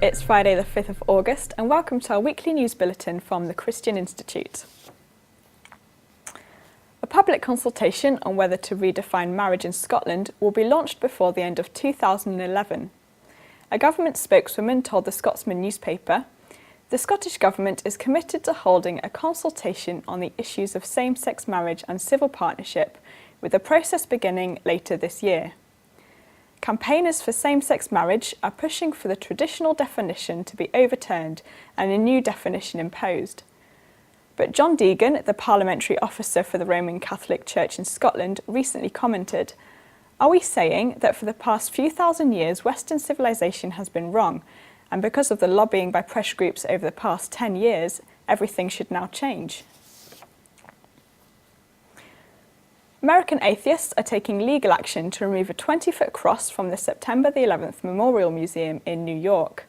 it's Friday the 5th of August and welcome to our weekly news bulletin from the Christian Institute. A public consultation on whether to redefine marriage in Scotland will be launched before the end of 2011. A government spokeswoman told the Scotsman newspaper, "The Scottish Government is committed to holding a consultation on the issues of same-sex marriage and civil partnership, with the process beginning later this year." Campaigners for same-sex marriage are pushing for the traditional definition to be overturned and a new definition imposed. But John Deegan, the parliamentary officer for the Roman Catholic Church in Scotland, recently commented, "Are we saying that for the past few thousand years Western civilization has been wrong, and because of the lobbying by pressure groups over the past 10 years, everything should now change?" American atheists are taking legal action to remove a 20-foot cross from the September the 11th Memorial Museum in New York.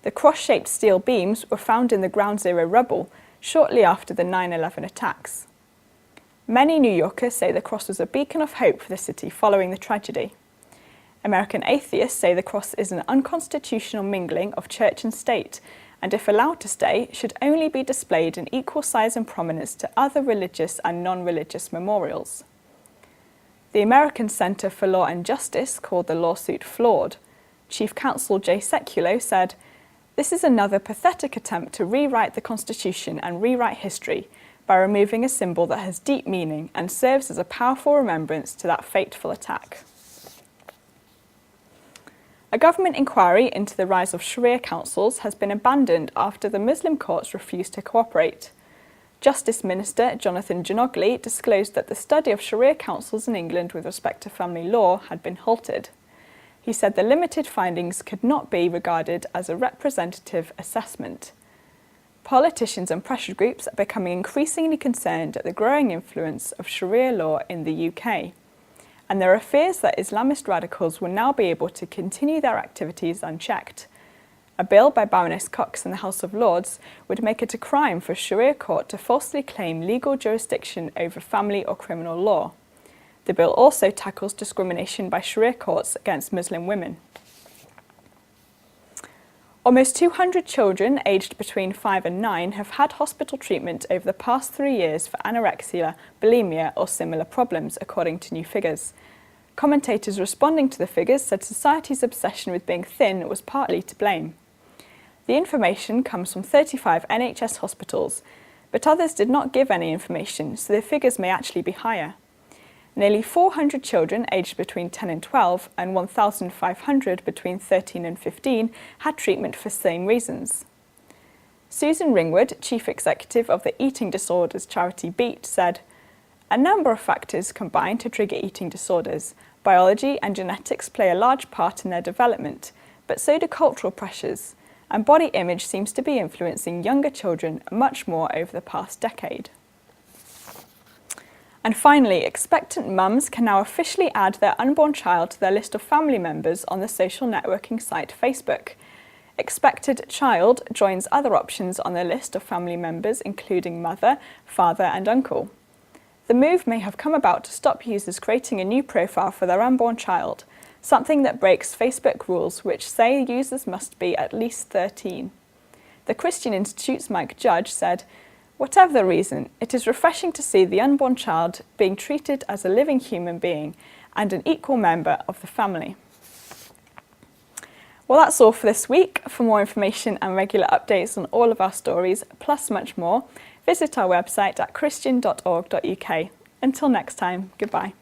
The cross-shaped steel beams were found in the Ground Zero rubble shortly after the 9/11 attacks. Many New Yorkers say the cross was a beacon of hope for the city following the tragedy. American atheists say the cross is an unconstitutional mingling of church and state, and if allowed to stay, should only be displayed in equal size and prominence to other religious and non-religious memorials. The American Center for Law and Justice called the lawsuit flawed. Chief Counsel Jay Sekulow said, "This is another pathetic attempt to rewrite the Constitution and rewrite history by removing a symbol that has deep meaning and serves as a powerful remembrance to that fateful attack." A government inquiry into the rise of Sharia councils has been abandoned after the Muslim courts refused to cooperate. Justice Minister Jonathan Ginogly disclosed that the study of Sharia councils in England with respect to family law had been halted. He said the limited findings could not be regarded as a representative assessment. Politicians and pressure groups are becoming increasingly concerned at the growing influence of Sharia law in the UK, and there are fears that Islamist radicals will now be able to continue their activities unchecked. A bill by Baroness Cox in the House of Lords would make it a crime for a Sharia court to falsely claim legal jurisdiction over family or criminal law. The bill also tackles discrimination by Sharia courts against Muslim women. Almost 200 children aged between 5 and 9 have had hospital treatment over the past 3 years for anorexia, bulimia or similar problems, according to new figures. Commentators responding to the figures said society's obsession with being thin was partly to blame. The information comes from 35 NHS hospitals, but others did not give any information, so the figures may actually be higher. Nearly 400 children aged between 10 and 12 and 1,500 between 13 and 15 had treatment for same reasons. Susan Ringwood, Chief Executive of the eating disorders charity BEAT, said, "A number of factors combine to trigger eating disorders. Biology and genetics play a large part in their development, but so do cultural pressures, and body image seems to be influencing younger children much more over the past decade." And finally, expectant mums can now officially add their unborn child to their list of family members on the social networking site Facebook. Expected child joins other options on their list of family members, including mother, father and uncle. The move may have come about to stop users creating a new profile for their unborn child, something that breaks Facebook rules which say users must be at least 13. The Christian Institute's Mike Judge said, "Whatever the reason, it is refreshing to see the unborn child being treated as a living human being and an equal member of the family." Well, that's all for this week. For more information and regular updates on all of our stories, plus much more, visit our website at christian.org.uk. Until next time, goodbye.